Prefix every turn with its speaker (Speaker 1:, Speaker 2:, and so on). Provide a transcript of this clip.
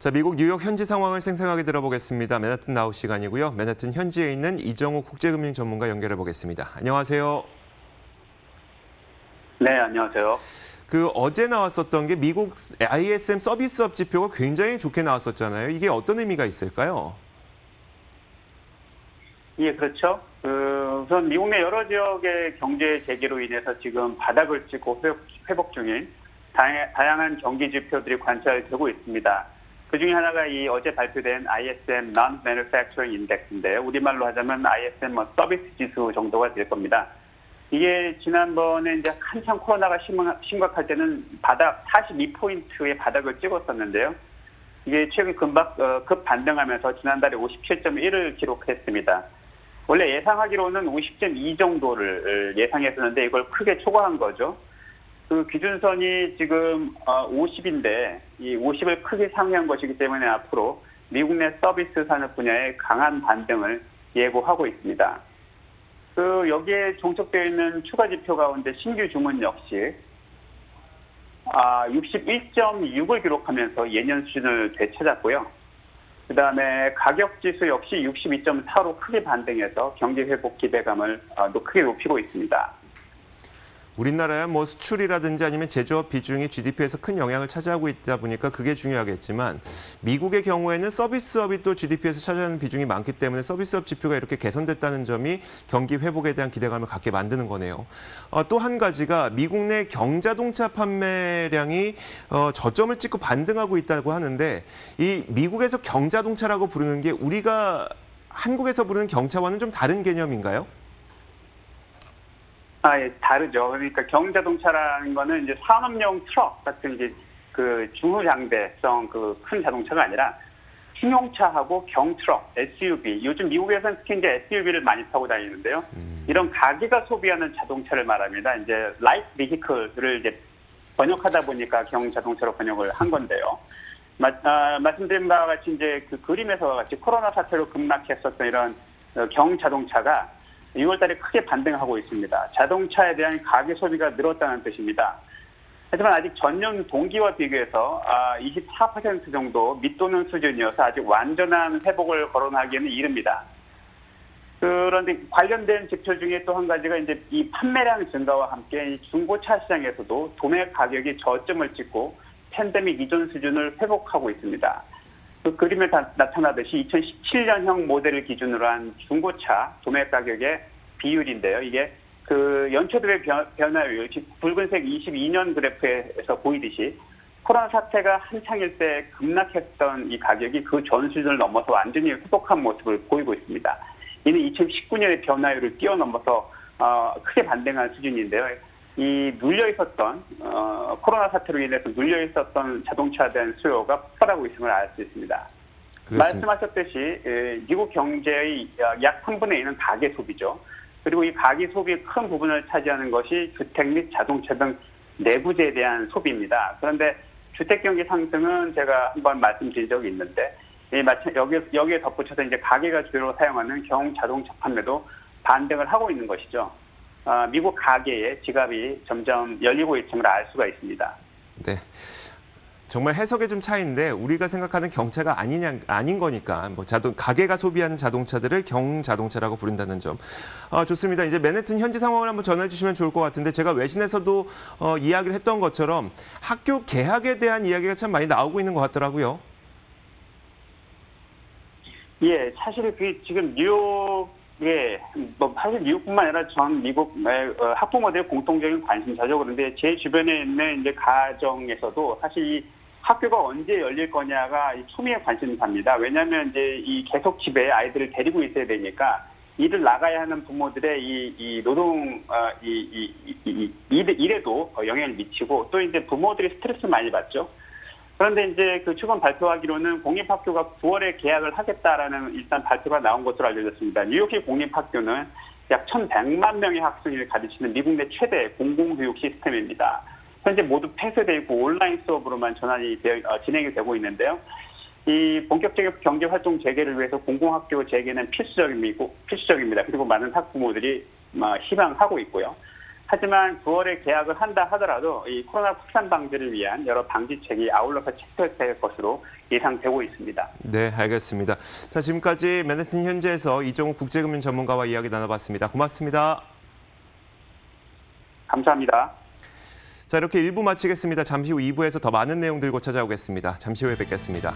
Speaker 1: 자, 미국 뉴욕 현지 상황을 생생하게 들어보겠습니다. 맨하튼 나우 시간이고요. 맨하튼 현지에 있는 이정우 국제금융 전문가 연결해 보겠습니다. 안녕하세요.
Speaker 2: 네, 안녕하세요.
Speaker 1: 어제 나왔었던 게 미국 ISM 서비스업 지표가 굉장히 좋게 나왔었잖아요. 이게 어떤 의미가 있을까요?
Speaker 2: 예, 그렇죠. 우선 미국 내 여러 지역의 경제 재개로 인해서 지금 바닥을 찍고 회복 중인 다양한 경기 지표들이 관찰되고 있습니다. 그 중에 하나가 이 어제 발표된 ISM Non-Manufacturing Index인데요. 우리말로 하자면 ISM 서비스 지수 정도가 될 겁니다. 이게 지난번에 이제 한창 코로나가 심각할 때는 바닥 42포인트의 바닥을 찍었었는데요. 이게 최근 급 반등하면서 지난달에 57.1을 기록했습니다. 원래 예상하기로는 50.2 정도를 예상했었는데 이걸 크게 초과한 거죠. 그 기준선이 지금 50인데 이 50을 크게 상회한 것이기 때문에 앞으로 미국 내 서비스 산업 분야의 강한 반등을 예고하고 있습니다. 여기에 종속되어 있는 추가 지표 가운데 신규 주문 역시 61.6을 기록하면서 예년 수준을 되찾았고요. 그다음에 가격 지수 역시 62.4로 크게 반등해서 경기 회복 기대감을 크게 높이고 있습니다.
Speaker 1: 우리나라야 수출이라든지 아니면 제조업 비중이 GDP에서 큰 영향을 차지하고 있다 보니까 그게 중요하겠지만 미국의 경우에는 서비스업이 또 GDP에서 차지하는 비중이 많기 때문에 서비스업 지표가 이렇게 개선됐다는 점이 경기 회복에 대한 기대감을 갖게 만드는 거네요. 또 한 가지가 미국 내 경자동차 판매량이 저점을 찍고 반등하고 있다고 하는데 이 미국에서 경자동차라고 부르는 게 우리가 한국에서 부르는 경차와는 좀 다른 개념인가요?
Speaker 2: 예, 다르죠. 그러니까 경자동차라는 거는 이제 산업용 트럭 같은 이제 중후장대성 큰 자동차가 아니라 승용차하고 경트럭, SUV. 요즘 미국에서는 특히 이제 SUV를 많이 타고 다니는데요. 이런 가게가 소비하는 자동차를 말합니다. 이제 라이트 비히클을 이제 번역하다 보니까 경자동차로 번역을 한 건데요. 말씀드린 바와 같이 이제 그림에서와 같이 코로나 사태로 급락했었던 이런 경자동차가 6월 달에 크게 반등하고 있습니다. 자동차에 대한 가계 소비가 늘었다는 뜻입니다. 하지만 아직 전년 동기와 비교해서 24% 정도 밑도는 수준이어서 아직 완전한 회복을 거론하기에는 이릅니다. 그런데 관련된 지표 중에 또 한 가지가 이제 이 판매량 증가와 함께 중고차 시장에서도 도매 가격이 저점을 찍고 팬데믹 이전 수준을 회복하고 있습니다. 그 그림에 나타나듯이 2017년형 모델을 기준으로 한 중고차 도매 가격의 비율인데요. 이게 연초들의 변화율, 붉은색 22년 그래프에서 보이듯이 코로나 사태가 한창일 때 급락했던 이 가격이 그 전 수준을 넘어서 완전히 회복한 모습을 보이고 있습니다. 이는 2019년의 변화율을 뛰어넘어서 크게 반등한 수준인데요. 이 눌려있었던 코로나 사태로 인해서 눌려있었던 자동차에 대한 수요가 폭발하고 있음을 알 수 있습니다. 그렇습니다. 말씀하셨듯이 미국 경제의 약 3분의 1은 가계 소비죠. 그리고 이 가계 소비의 큰 부분을 차지하는 것이 주택 및 자동차 등 내부재에 대한 소비입니다. 그런데 주택 경기 상승은 제가 한번 말씀드린 적이 있는데 여기에 덧붙여서 이제 가계가 주로 사용하는 경자동차 판매도 반등을 하고 있는 것이죠. 미국 가계의 지갑이 점점 열리고 있음을 알 수가 있습니다.
Speaker 1: 네, 정말 해석의 좀 차이인데 우리가 생각하는 경차가 아닌 거니까 가계가 소비하는 자동차들을 경자동차라고 부른다는 점. 좋습니다. 이제 맨해튼 현지 상황을 한번 전해 주시면 좋을 것 같은데 제가 외신에서도 이야기를 했던 것처럼 학교 개학에 대한 이야기가 참 많이 나오고 있는 것 같더라고요.
Speaker 2: 예, 사실 지금 사실 미국뿐만 아니라 전 미국 학부모들의 공통적인 관심사죠. 그런데 제 주변에 있는 이제 가정에서도 사실 이 학교가 언제 열릴 거냐가 초미의 관심사입니다. 왜냐하면 이제 계속 집에 아이들을 데리고 있어야 되니까 일을 나가야 하는 부모들의 이 노동 일에도 영향을 미치고 또 이제 부모들이 스트레스 많이 받죠. 그런데 이제 최근 발표하기로는 공립학교가 9월에 개학을 하겠다라는 일단 발표가 나온 것으로 알려졌습니다. 뉴욕시 공립학교는 약 1,100만 명의 학생을 가르치는 미국 내 최대 공공교육 시스템입니다. 현재 모두 폐쇄되어 있고 온라인 수업으로만 진행이 되고 있는데요. 이 본격적인 경제 활동 재개를 위해서 공공학교 재개는 필수적입니다. 그리고 많은 학부모들이 희망하고 있고요. 하지만 9월에 계약을 한다 하더라도 이 코로나 확산 방지를 위한 여러 방지책이 아울러서 채택될 것으로 예상되고 있습니다.
Speaker 1: 네, 알겠습니다. 자, 지금까지 맨해튼 현지에서 이종욱 국제금융 전문가와 이야기 나눠봤습니다. 고맙습니다.
Speaker 2: 감사합니다.
Speaker 1: 자, 이렇게 1부 마치겠습니다. 잠시 후 2부에서 더 많은 내용 들고 찾아오겠습니다. 잠시 후에 뵙겠습니다.